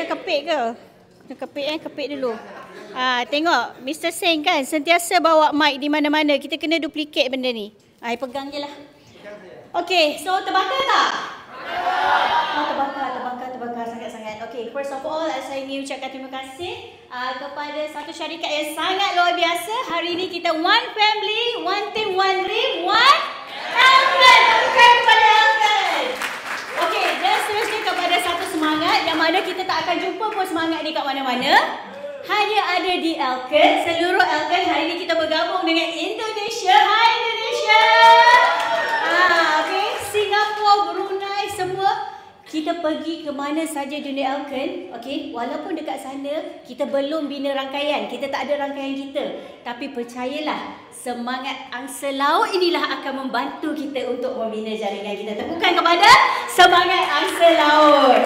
kepit ke? Kepit dulu. Tengok Mr. Singh kan sentiasa bawa mic di mana-mana. Kita kena duplicate benda ni. Pegang je lah. Okay, so terbakar tak? Terbakar sangat-sangat. Okay, first of all, saya ingin ucapkan terima kasih kepada satu syarikat yang sangat luar biasa. Hari ini kita one family, one team, one dream, one Elkan. Bukan kepada Elkan. Okay, dan seterusnya kepada satu semangat yang mana kita tak akan jumpa pun semangat ni kat mana-mana. Hanya ada di Elkan. Seluruh Elkan hari ini kita bergabung dengan Indonesia. Hai Indonesia. Okay, Singapura, Brunei, semua. Kita pergi ke mana saja dunia Elkan, okay, walaupun dekat sana kita belum bina rangkaian, kita tak ada rangkaian kita, tapi percayalah, semangat angsa laut inilah akan membantu kita untuk membina jaringan kita. Tepukan kepada semangat angsa laut.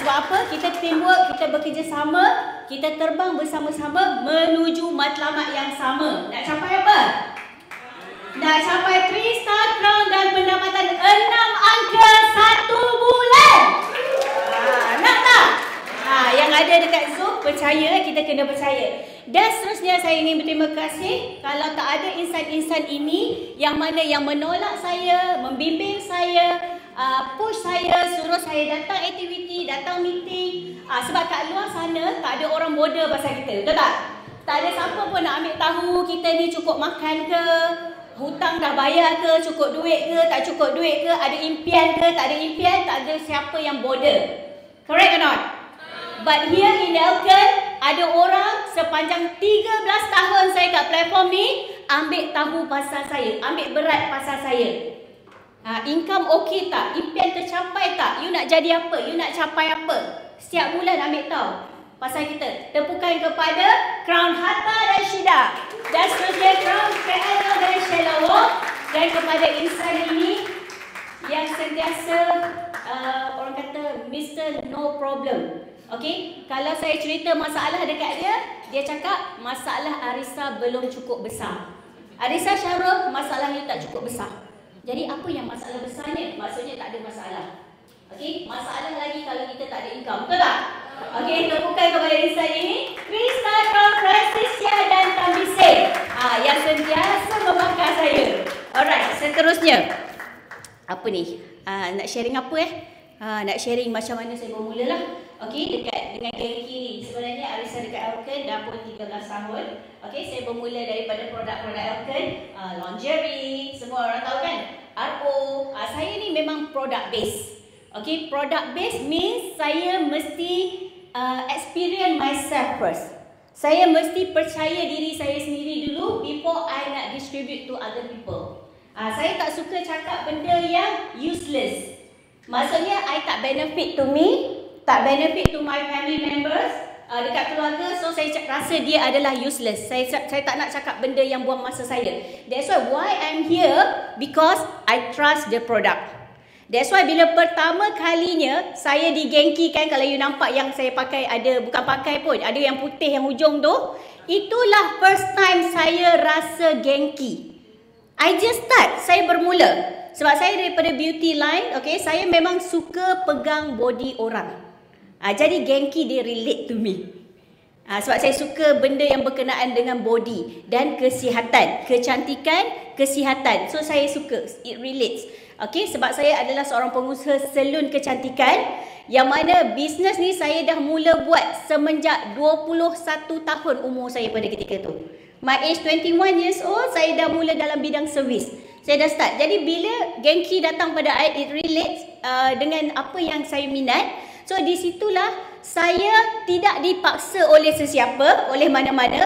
Sebab apa? Kita teamwork, kita bekerjasama, kita terbang bersama-sama menuju matlamat yang sama. Nak capai apa? Nak capai 3-star crown dan pendapatan 6 angka 1 bulan. Nak tak? Yang ada dekat Zoom, percaya, kita kena percaya. Dan seterusnya saya ingin berterima kasih kalau tak ada insan-insan ini yang mana yang menolak saya, membimbing saya, push saya, suruh saya datang aktiviti, datang meeting. Sebab kat luar sana tak ada orang bodoh pasal kita, betul tak? Tak ada siapa pun nak ambil tahu kita ni cukup makan ke, hutang dah bayar ke, cukup duit ke, tak cukup duit ke, ada impian ke, tak ada impian, tak ada siapa yang bother. Correct or not? But here in Elkan, ada orang sepanjang 13 tahun saya kat platform ni, ambil tahu pasal saya, ambil berat pasal saya. Income okey tak? Impian tercapai tak? You nak jadi apa? You nak capai apa? Setiap bulan ambil tahu pasal kita. Tepukan kepada Crown Hatta dan Shida. Dan seterusnya Crown KL dan Shelawa. Dan kepada insan ini yang sentiasa orang kata Mr. No Problem. Okay, kalau saya cerita masalah dekat dia, dia cakap masalah Arissa belum cukup besar. Arissa Syarul, masalahnya tak cukup besar. Jadi apa yang masalah besarnya? Maksudnya tak ada masalah. Okay, masalah lagi kalau kita tak ada income. Betul tak? Okay, tepukan kepada insan ini. Krista, Francisca dan Tambise. Yang sentiasa membakar saya. Alright, seterusnya. Apa ni? Nak sharing apa nak sharing macam mana saya bermula lah. Okay, dekat dengan Genki ni. Sebenarnya Arissa dekat Elkan dah pun 13 tahun. Okay, saya bermula daripada produk-produk Elkan, lingerie, semua orang tahu kan? RO. Saya ni memang product base. Okay, product base means saya mesti experience myself first. Saya mesti percaya diri saya sendiri dulu before I nak distribute to other people. Saya tak suka cakap benda yang useless. Maksudnya I tak benefit to me, tak benefit to my family members, dekat keluarga, so saya rasa dia adalah useless. Saya tak nak cakap benda yang buang masa saya. That's why I'm here, because I trust the product. That's why bila pertama kalinya saya di Genki kan, kalau you nampak yang saya pakai ada, bukan pakai pun, ada yang putih yang hujung tu, itulah first time saya rasa Genki. I just start, saya bermula. Sebab saya daripada beauty line, okay, saya memang suka pegang body orang. Jadi Genki dia relate to me. Sebab saya suka benda yang berkenaan dengan body dan kesihatan, kecantikan, kesihatan. So saya suka, it relates. Okay, sebab saya adalah seorang pengusaha salon kecantikan yang mana bisnes ni saya dah mula buat semenjak 21 tahun umur saya pada ketika tu. My age 21 years old, saya dah mula dalam bidang servis. Saya dah start. Jadi bila Genki datang pada I, it relates dengan apa yang saya minat. So di situlah saya tidak dipaksa oleh sesiapa, oleh mana-mana.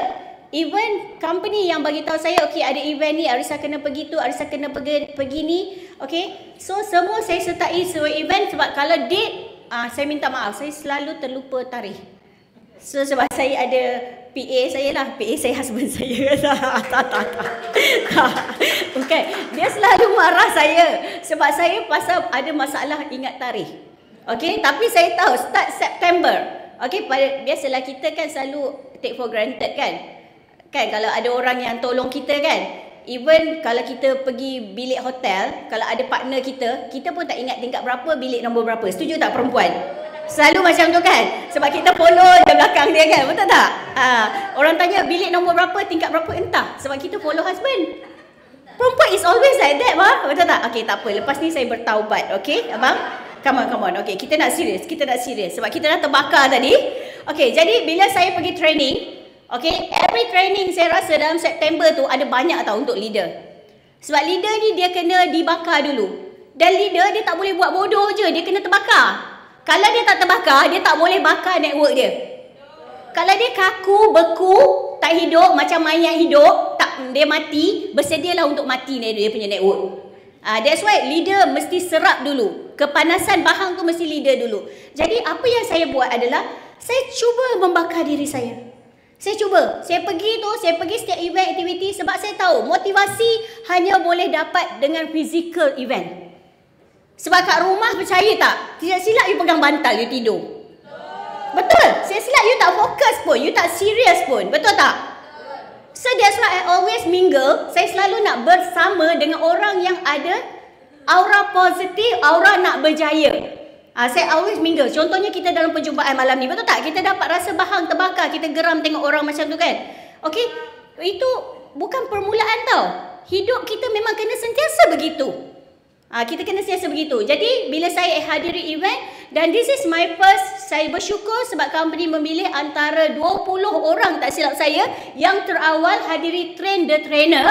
Even company yang bagi tahu saya, okay, ada event ni, Arissa kena pergi tu, Arissa kena pergi ni. Okay, so semua saya sertai sebuah event sebab kalau date, saya minta maaf, saya selalu terlupa tarikh. So sebab saya ada PA saya lah, PA saya husband saya. Okay, dia selalu marah saya sebab saya pasal ada masalah ingat tarikh. Okay, tapi saya tahu start September. Okay, biasalah kita kan selalu take for granted kan. Kan kalau ada orang yang tolong kita kan. Even kalau kita pergi bilik hotel, kalau ada partner kita, kita pun tak ingat tingkat berapa, bilik nombor berapa. Setuju tak perempuan? Selalu macam tu kan. Sebab kita follow je belakang dia kan. Betul tak? Orang tanya bilik nombor berapa, tingkat berapa, entah. Sebab kita follow husband. Perempuan is always like that, ma. Betul tak? Okay, tak apa. Lepas ni saya bertaubat. Okay, abang? Come on. Okay, kita nak serius. Sebab kita dah terbakar tadi. Okay, jadi bila saya pergi training, okay, every training saya rasa dalam September tu ada banyak tau untuk leader. Sebab leader ni dia kena dibakar dulu. Dan leader dia tak boleh buat bodoh je. Dia kena terbakar. Kalau dia tak terbakar, dia tak boleh bakar network dia. Kalau dia kaku, beku, tak hidup, macam mayat hidup, dia mati, bersedialah untuk mati dia punya network. That's why leader mesti serap dulu. Kepanasan bahang tu mesti leader dulu. Jadi apa yang saya buat adalah, saya cuba membakar diri saya. Saya pergi setiap event, aktiviti sebab saya tahu motivasi hanya boleh dapat dengan physical event. Sebab kat rumah percaya tak? Tidak silap you pegang bantal, you tidur. Betul. Saya silap you tak fokus pun, you tak serius pun. Betul tak? So that's why I always mingle. Saya selalu nak bersama dengan orang yang ada aura positif, aura nak berjaya. Saya always mingle. Contohnya kita dalam perjumpaan malam ni. Betul tak? Kita dapat rasa bahang terbakar. Kita geram tengok orang macam tu kan. Okay. Itu bukan permulaan tau. Hidup kita memang kena sentiasa begitu. Kita kena sentiasa begitu. Jadi bila saya hadiri event, dan this is my first, saya bersyukur sebab company memilih antara 20 orang tak silap saya yang terawal hadiri train the trainer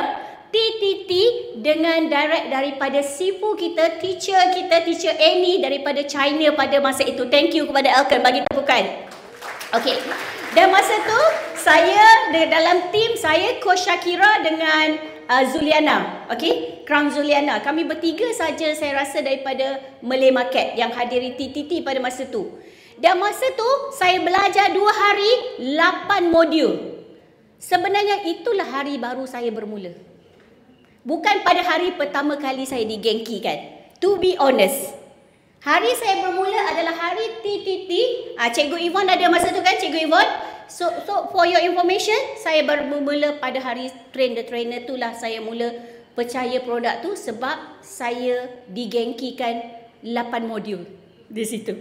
TTT dengan direct daripada sifu kita, teacher Annie daripada China pada masa itu. Thank you kepada Elkan, bagi tepukan. Okay. Dan masa tu saya dalam tim saya, Coach Shakira dengan Zuliana, okay, Crown Zuliana. Kami bertiga saja saya rasa daripada Malay Market yang hadiri TTT pada masa tu. Dan masa tu saya belajar 2 hari 8 modul. Sebenarnya itulah hari baru saya bermula. Bukan pada hari pertama kali saya di Genki kan. To be honest, hari saya bermula adalah hari TTT. Cikgu Yvonne ada masa tu kan, Cikgu Yvonne. So for your information, saya bermula pada hari train the trainer tu lah saya mula percaya produk tu sebab saya digengkikan 8 modul di situ.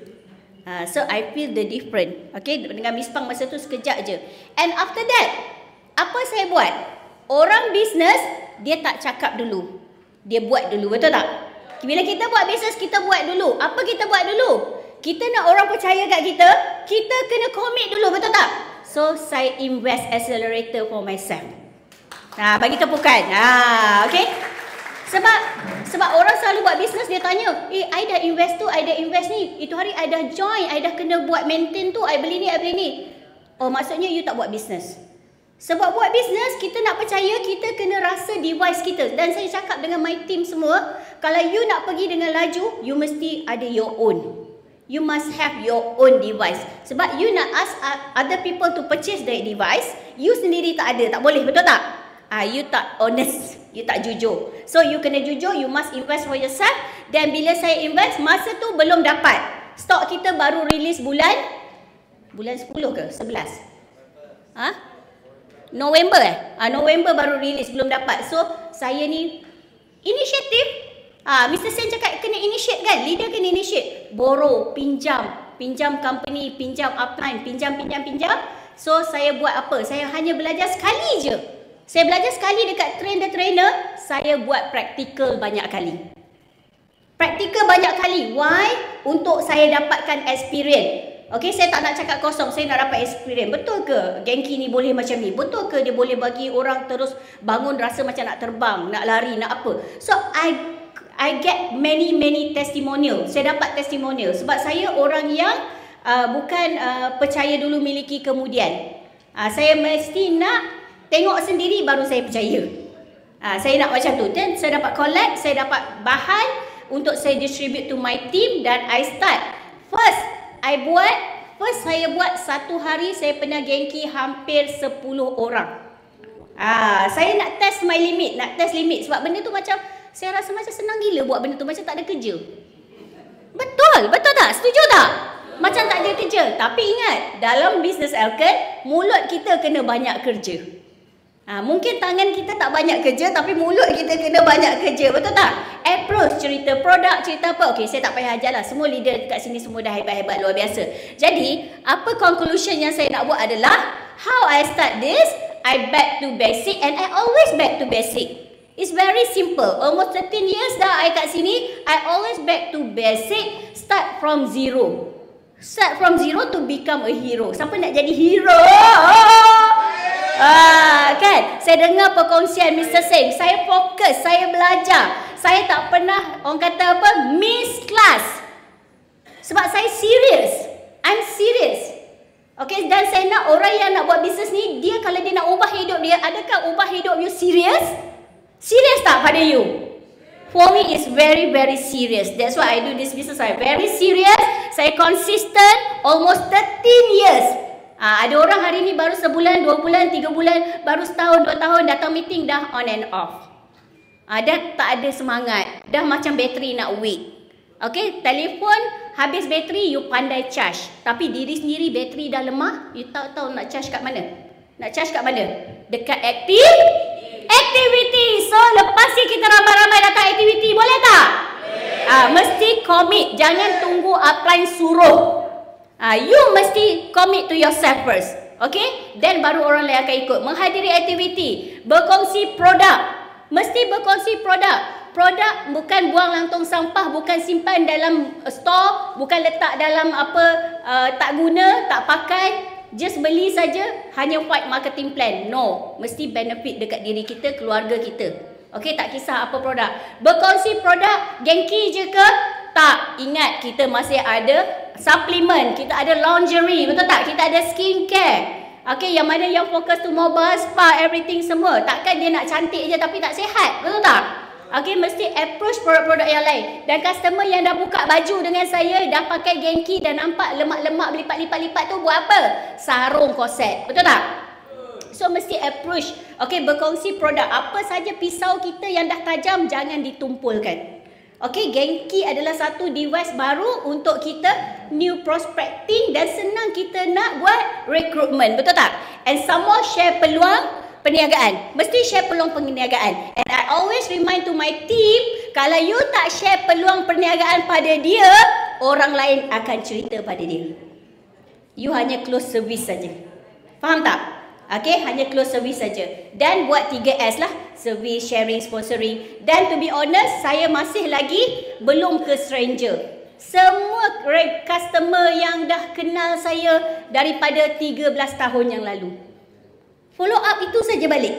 So I feel the different. Okay, dengan Miss Pang masa tu sekejap je. And after that, apa saya buat? Orang bisnes dia tak cakap dulu. Dia buat dulu, betul tak? Bila kita buat bisnes, kita buat dulu. Apa kita buat dulu? Kita nak orang percaya kat kita, kita kena commit dulu, betul tak? So, saya invest accelerator for myself. Bagi tepukan. Okay? Sebab orang selalu buat bisnes, dia tanya, I dah invest tu, I dah invest ni. Itu hari I dah join, I dah kena buat maintain tu, I beli ni. Oh, maksudnya you tak buat bisnes. Sebab buat bisnes, kita nak percaya, kita kena rasa device kita. Dan saya cakap dengan my team semua, kalau you nak pergi dengan laju, you mesti ada your own. You must have your own device. Sebab you nak ask other people to purchase that device, you sendiri tak ada, tak boleh, betul tak? You tak honest, you tak jujur. So you kena jujur, you must invest for yourself. Dan bila saya invest, masa tu belum dapat. Stok kita baru release bulan 10 ke? 11? November November baru release, belum dapat. So saya ni inisiatif. Mr. Sen cakap kena initiate kan? Leader kena initiate. Borrow, pinjam company, pinjam upline, pinjam. So saya buat apa? Saya hanya belajar sekali je. Saya belajar sekali dekat train the trainer, saya buat praktikal banyak kali. Why? Untuk saya dapatkan experience. Okay, saya tak nak cakap kosong, saya nak dapat experience. Betul ke Genki ni boleh macam ni? Betul ke dia boleh bagi orang terus bangun rasa macam nak terbang, nak lari, nak apa? So I get many testimonial. Saya dapat testimonial sebab saya orang yang bukan percaya dulu miliki kemudian. Saya mesti nak tengok sendiri baru saya percaya. Saya nak macam tu. Dan saya dapat collect, saya dapat bahan untuk saya distribute to my team dan I start. First saya buat satu hari saya pernah Genki hampir 10 orang. Saya nak test my limit, sebab benda tu macam saya rasa macam senang gila buat benda tu, macam tak ada kerja. Betul tak? Setuju tak? Macam tak ada kerja. Tapi ingat, dalam bisnes Elkan, mulut kita kena banyak kerja. Mungkin tangan kita tak banyak kerja tapi mulut kita kena banyak kerja. Betul tak? Approach, cerita produk, cerita apa. Okey, saya tak payah ajar lah. Semua leader kat sini semua dah hebat-hebat, luar biasa. Jadi, apa conclusion yang saya nak buat adalah how I start this, I back to basic and I always back to basic. It's very simple. Almost 13 years dah I kat sini, I always back to basic, start from zero. Start from zero to become a hero. Siapa nak jadi hero? Kan? Saya dengar perkongsian Mr. Singh. Saya fokus, saya belajar. Saya tak pernah, orang kata apa, miss class. Sebab saya serius. I'm serious. Okay, dan saya nak orang yang nak buat bisnes ni, dia kalau dia nak ubah hidup dia, adakah ubah hidup you serius? Serius tak pada you? For me, it's very, very serious. That's why I do this business. I'm very serious. Saya consistent, almost 13 years. Ada orang hari ni baru sebulan, 2 bulan, 3 bulan, baru setahun, 2 tahun datang meeting dah on and off. Dah tak ada semangat. Dah macam bateri nak weak. Okay, telefon habis bateri, you pandai charge. Tapi diri sendiri bateri dah lemah, you tahu nak charge kat mana? Nak charge kat mana? Dekat activity. So, lepas ni kita ramai-ramai datang activity, boleh tak? Mesti commit. Jangan tunggu upline suruh. You mesti commit to yourself first. Okay? Then baru orang lain akan ikut. Menghadiri aktiviti. Berkongsi produk. Mesti berkongsi produk. Produk bukan buang lantung sampah. Bukan simpan dalam store. Bukan letak dalam apa tak guna, tak pakai. Just beli saja. Hanya white marketing plan. No. Mesti benefit dekat diri kita, keluarga kita. Okay? Tak kisah apa produk. Berkongsi produk. Genki je ke? Tak. Ingat kita masih ada suplemen, kita ada lingerie, betul tak? Kita ada skincare. Okay, yang mana yang fokus tu mobile, spa, everything semua. Takkan dia nak cantik je tapi tak sihat, betul tak? Okay, mesti approach produk-produk yang lain. Dan customer yang dah buka baju dengan saya, dah pakai Genki, dah nampak lemak-lemak berlipat-lipat-lipat tu buat apa? Sarung korset, betul tak? So, mesti approach. Okay, berkongsi produk. Apa saja pisau kita yang dah tajam, jangan ditumpulkan. Okay, Genki adalah satu device baru untuk kita new prospecting dan senang kita nak buat recruitment. Betul tak? And some more share peluang perniagaan. Mesti share peluang perniagaan. And I always remind to my team, kalau you tak share peluang perniagaan pada dia, orang lain akan cerita pada dia. You hanya close service saja. Faham tak? Okay, hanya close service saja. Dan buat 3S lah. Service, sharing, sponsoring. Dan to be honest, saya masih lagi belum ke stranger. Semua customer yang dah kenal saya daripada 13 tahun yang lalu. Follow up itu saja balik.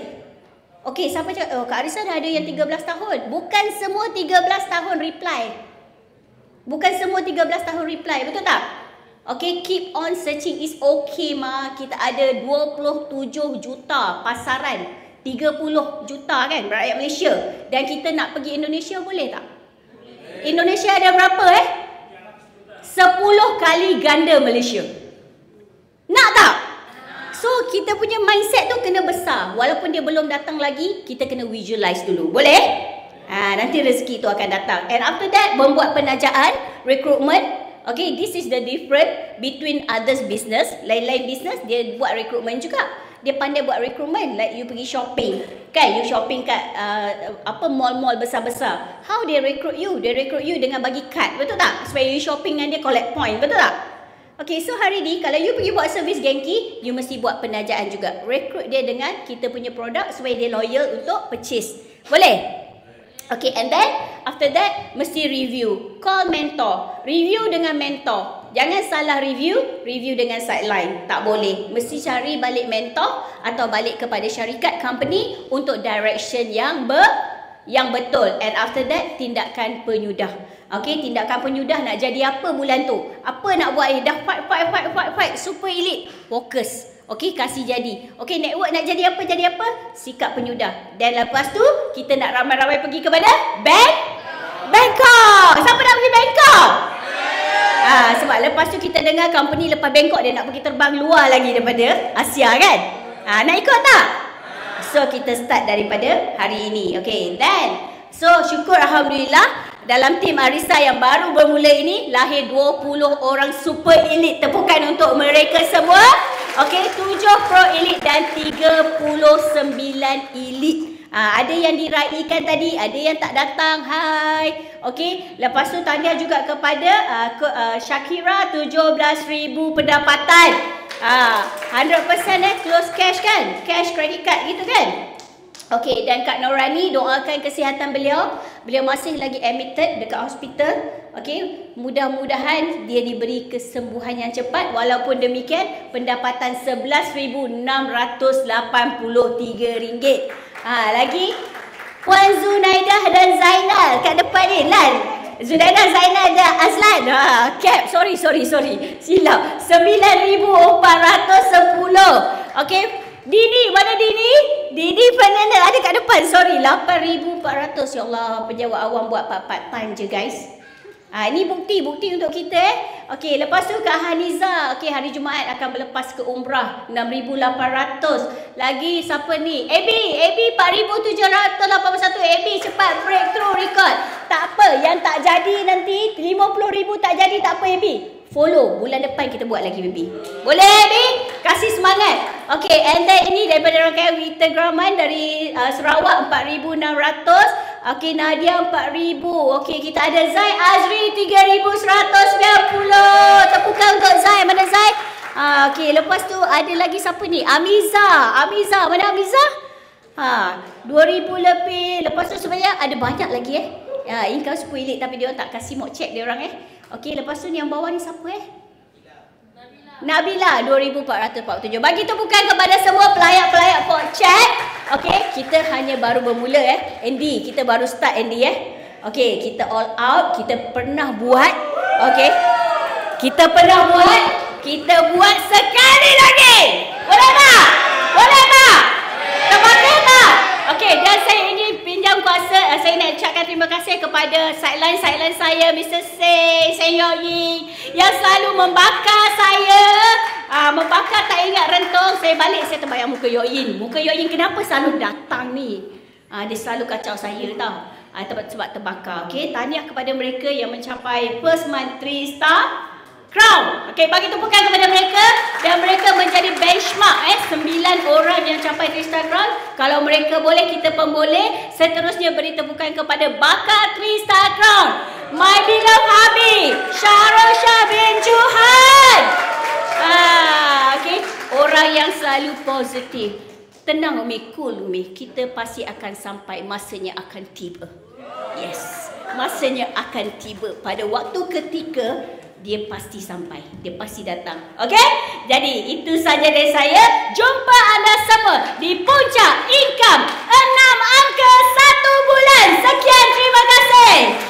Okay, siapa cakap, oh Kak Arissa dah ada yang 13 tahun. Bukan semua 13 tahun reply. Bukan semua 13 tahun reply, betul tak? Okay, keep on searching. Is okay ma. Kita ada 27 juta pasaran. 30 juta kan rakyat Malaysia. Dan kita nak pergi Indonesia, boleh tak? Indonesia ada berapa 10 kali ganda Malaysia. Nak tak? So, kita punya mindset tu kena besar. Walaupun dia belum datang lagi, kita kena visualize dulu. Boleh? Nanti rezeki tu akan datang. And after that, membuat penajaan, recruitment. Okay, this is the difference between others business. Lain-lain business, dia buat recruitment juga. Dia pandai buat recruitment. Like you pergi shopping. Kan, you shopping kat mall-mall besar-besar. How they recruit you? They recruit you dengan bagi kad. Betul tak? Supaya you shopping dan dia collect point. Betul tak? Okay, so hari ni kalau you pergi buat servis Genki, you mesti buat penajaan juga. Recruit dia dengan kita punya produk supaya dia loyal untuk purchase. Boleh? Okay, and then after that, mesti review. Call mentor. Review dengan mentor. Jangan salah review dengan sideline. Tak boleh. Mesti cari balik mentor atau balik kepada syarikat company untuk direction yang betul. And after that, tindakan penyudah. Okay, tindakan penyudah nak jadi apa bulan tu? Apa nak buat ni? Dah fight. Super elite. Fokus. Okay, kasih jadi. Okay, network nak jadi apa? Sikap penyudah. Dan lepas tu, kita nak ramai-ramai pergi kepada Bangkok. Siapa nak pergi Bangkok? Sebab lepas tu kita dengar company lepas Bangkok dia nak pergi terbang luar lagi daripada Asia kan? Nak ikut tak? So, kita start daripada hari ini. Okay, then. So, syukur Alhamdulillah. Dalam tim Arissa yang baru bermula ini, lahir 20 orang super elite. Tepukan untuk mereka semua. Okey, 7 Pro Elite dan 39 Elite. Ada yang diraikan tadi, ada yang tak datang. Hai. Okey, lepas tu tahniah juga kepada Shakira 17,000 pendapatan. 100% close cash kan? Cash credit card gitu kan? Okey, dan Kak Norani doakan kesihatan beliau. Beliau masih lagi admitted dekat hospital. Okey, mudah-mudahan dia diberi kesembuhan yang cepat. Walaupun demikian, pendapatan RM11,683. Lagi Puan Zunaidah dan Zainal kat depan ni. Lan, Zunaidah, Zainal dan Azlan. Cap, sorry. Silap. 9,410. Okey. Dini, mana Dini? Dini Fernanda ada kat depan. Sorry, 8,400. Ya Allah, penjawat awam buat part time je guys. Ini bukti untuk kita Okey, lepas tu Kak Haniza. Okey, hari Jumaat akan berlepas ke umrah 6,800. Lagi siapa ni? AB 4,781. AB cepat breakthrough record. Tak apa, yang tak jadi nanti 50,000 tak jadi tak apa AB. Follow, bulan depan kita buat lagi baby. Boleh baby? Kasih semangat. Okay, and then ini daripada rangkaian Wita Graman dari Sarawak 4,600. Okay, Nadia 4,000. Okay, kita ada Zai Azri 3,190. Tepukan untuk Zai. Mana Zai? Okay, lepas tu ada lagi siapa ni? Amiza, mana Amiza? 2,000 lebih. Lepas tu sebenarnya ada banyak lagi income 10 elite tapi dia orang tak kasih mock check dia orang Okey, lepas tu ni yang bawah ni siapa Nabila 2,447. Bagi tepukan kepada semua pelayak-pelayak mock check. Okey, kita hanya baru bermula Andy, kita baru start Andy Okey, kita all out, kita pernah buat. Okey. Kita pernah buat, kita buat sekali lagi. Boleh tak? Boleh tak? Terpakai tak? Okey, dan saya ingin pinjam kuasa. Saya nak ucapkan terima kasih kepada sideline saya, Mr. Seng Yoying, yang selalu membakar saya. Membakar tak ingat rentung. Saya balik, saya terbayang muka Yoying. Muka Yoying kenapa selalu datang ni? Dia selalu kacau saya tau. Sebab terbakar. Okey, tahniah kepada mereka yang mencapai first month 3 star crown. Okey, bagi tepukan kepada mereka. Dan mereka menjadi benchmark 9 orang yang capai 3 star crown. Kalau mereka boleh, kita pun boleh. Seterusnya beri tepukan kepada bakal 3 star crown, my beloved hubby Syarul Shah bin Juhan. Okey, orang yang selalu positif. Tenang Umi, cool Umi. Kita pasti akan sampai, masanya akan tiba. Yes, masanya akan tiba. Pada waktu ketika dia pasti sampai, dia pasti datang. Okey? Jadi itu saja dari saya. Jumpa anda semua di puncak income 6 angka 1 bulan. Sekian, terima kasih.